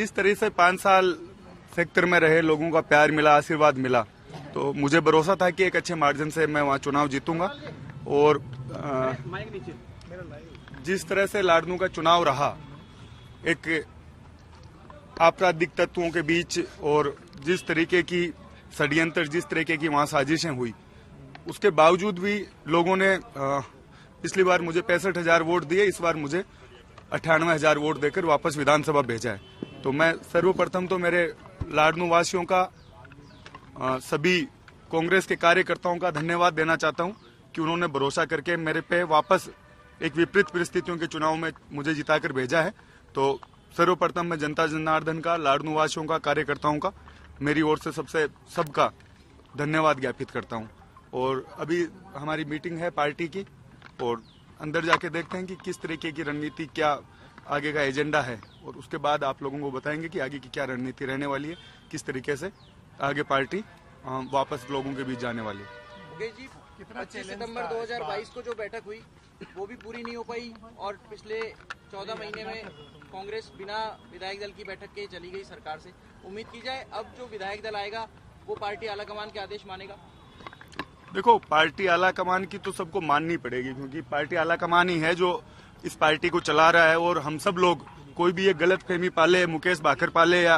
इस तरह से 5 साल सेक्टर में रहे, लोगों का प्यार मिला, आशीर्वाद मिला, तो मुझे भरोसा था कि एक अच्छे मार्जिन से मैं वहां चुनाव जीतूंगा। और जिस तरह से लाडनू का चुनाव रहा, एक आपराधिक तत्वों के बीच, और जिस तरीके की षड्यंत्र, जिस तरीके की वहां साजिशें हुई, उसके बावजूद भी लोगों ने पिछली बार मुझे 65,000 वोट दिए, इस बार मुझे 98,000 वोट देकर वापस विधानसभा भेजा है। तो मैं सर्वप्रथम तो मेरे लाडनू वासियों का, सभी कांग्रेस के कार्यकर्ताओं का धन्यवाद देना चाहता हूं कि उन्होंने भरोसा करके मेरे पे वापस एक विपरीत परिस्थितियों के चुनाव में मुझे जिताकर भेजा है। तो सर्वप्रथम मैं जनता जनार्दन का, लाडनू वासियों का, कार्यकर्ताओं का, मेरी ओर से सबका धन्यवाद ज्ञापित करता हूं। और अभी हमारी मीटिंग है पार्टी की, और अंदर जाके देखते हैं कि किस तरीके की रणनीति, क्या आगे का एजेंडा है, और उसके बाद आप लोगों को बताएंगे कि आगे की क्या रणनीति रहने वाली है, किस तरीके से आगे पार्टी वापस लोगों के बीच जाने वाली है। मुकेश जी, 25 सितंबर 2022 को जो बैठक हुई वो भी पूरी नहीं हो पाई, और पिछले 14 महीने में कांग्रेस बिना विधायक दल की बैठक के चली गई सरकार से। उम्मीद की जाए अब जो विधायक दल आएगा वो पार्टी आलाकमान के आदेश मानेगा? देखो, पार्टी आलाकमान की तो सबको माननी पड़ेगी, क्योंकि पार्टी आलाकमान ही है जो इस पार्टी को चला रहा है। और हम सब लोग, कोई भी ये गलत फहमी पाले, मुकेश बाखर पाले या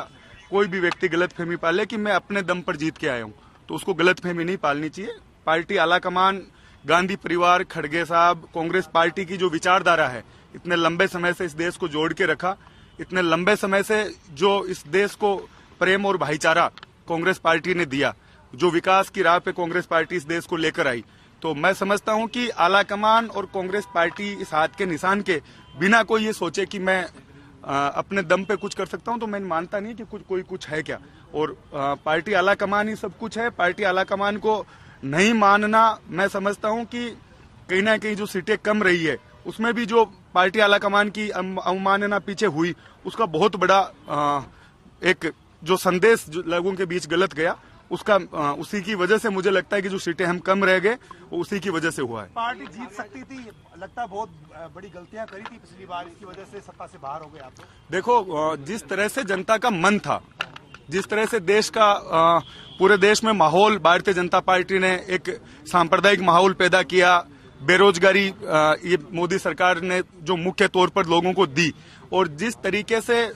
कोई भी व्यक्ति गलत फहमी पाले कि मैं अपने दम पर जीत के आया हूँ, तो उसको गलत फहमी नहीं पालनी चाहिए। पार्टी आलाकमान, गांधी परिवार, खड़गे साहब, कांग्रेस पार्टी की जो विचारधारा है, इतने लंबे समय से इस देश को जोड़ के रखा, इतने लंबे समय से जो इस देश को प्रेम और भाईचारा कांग्रेस पार्टी ने दिया, जो विकास की राह पे कांग्रेस पार्टी इस देश को लेकर आई, तो मैं समझता हूं कि आलाकमान और कांग्रेस पार्टी इस हाथ के निशान के बिना कोई ये सोचे कि मैं अपने दम पे कुछ कर सकता हूं, तो मैं मानता नहीं कि कोई कुछ है क्या। और पार्टी आलाकमान ही सब कुछ है। पार्टी आलाकमान को नहीं मानना, मैं समझता हूं कि कहीं ना कहीं जो सीटें कम रही है, उसमें भी जो पार्टी आलाकमान की अवमानना पीछे हुई, उसका बहुत बड़ा एक जो संदेश जो लोगों के बीच गलत गया, उसका उसी की वजह से मुझे लगता है कि जो सीटें हम कम रह गए, वो उसी की वजह से हुआ है। पार्टी जीत सकती थी, लगता है बहुत बड़ी गलतियां करी थी पिछली बार, इसकी वजह से सत्ता से बाहर हो गए आप। देखो, जिस तरह से जनता का मन था, जिस तरह से देश का पूरे देश में माहौल, भारतीय जनता पार्टी ने एक सांप्रदायिक माहौल पैदा किया, बेरोजगारी ये मोदी सरकार ने जो मुख्य तौर पर लोगों को दी, और जिस तरीके से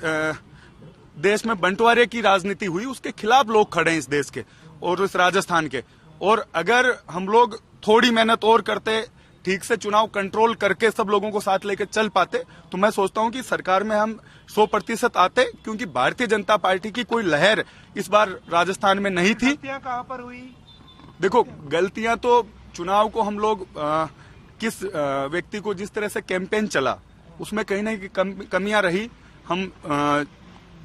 देश में बंटवारे की राजनीति हुई, उसके खिलाफ लोग खड़े हैं इस देश के और इस राजस्थान के। और अगर हम लोग थोड़ी मेहनत और करते, ठीक से चुनाव कंट्रोल करके सब लोगों को साथ लेकर चल पाते, तो मैं सोचता हूं कि सरकार में हम 100% आते, क्योंकि भारतीय जनता पार्टी की कोई लहर इस बार राजस्थान में नहीं थी। गलतियां कहां पर हुई? देखो, गलतियां तो चुनाव को हम लोग किस व्यक्ति को जिस तरह से कैंपेन चला, उसमें कहीं ना कहीं कमियां रही। हम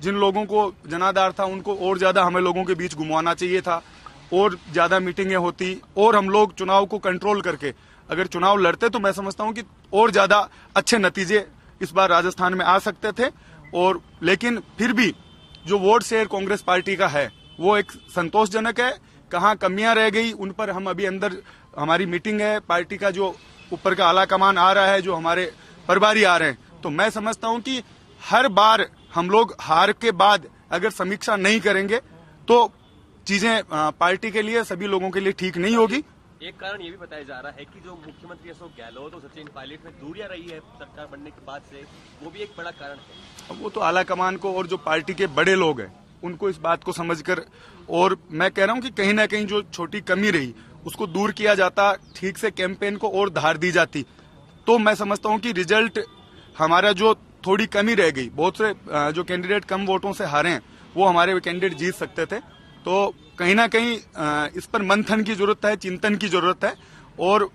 जिन लोगों को जनाधार था, उनको और ज्यादा हमें लोगों के बीच घुमाना चाहिए था, और ज्यादा मीटिंगें होती, और हम लोग चुनाव को कंट्रोल करके अगर चुनाव लड़ते, तो मैं समझता हूं कि और ज्यादा अच्छे नतीजे इस बार राजस्थान में आ सकते थे। और लेकिन फिर भी जो वोट शेयर कांग्रेस पार्टी का है, वो एक संतोषजनक है। कहाँ कमियां रह गई, उन पर हम अभी अंदर, हमारी मीटिंग है, पार्टी का जो ऊपर का आलाकमान आ रहा है, जो हमारे प्रभारी आ रहे हैं, तो मैं समझता हूं कि हर बार हम लोग हार के बाद अगर समीक्षा नहीं करेंगे, तो चीजें पार्टी के लिए, सभी लोगों के लिए ठीक नहीं होगी। एक कारण ये भी बताया जा रहा है कि जो मुख्यमंत्री अशोक गहलोत और सचिन पायलट में दूरियां रही है सरकार बनने के बाद से, वो भी एक बड़ा कारण है। वो तो आलाकमान को और जो पार्टी के बड़े लोग हैं, उनको इस बात को समझकर, और मैं कह रहा हूं कि कहीं ना कहीं जो छोटी कमी रही, उसको दूर किया जाता, ठीक से कैंपेन को और धार दी जाती, तो मैं समझता हूं कि रिजल्ट हमारा, जो थोड़ी कमी रह गई, बहुत से जो कैंडिडेट कम वोटों से हारे हैं, वो हमारे कैंडिडेट जीत सकते थे। तो कहीं ना कहीं इस पर मंथन की जरूरत है, चिंतन की जरूरत है, और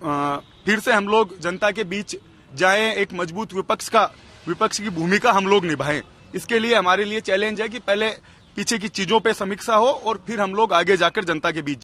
फिर से हम लोग जनता के बीच जाएं, एक मजबूत विपक्ष की भूमिका हम लोग निभाएं। इसके लिए हमारे लिए चैलेंज है कि पहले पीछे की चीजों पे समीक्षा हो, और फिर हम लोग आगे जाकर जनता के बीच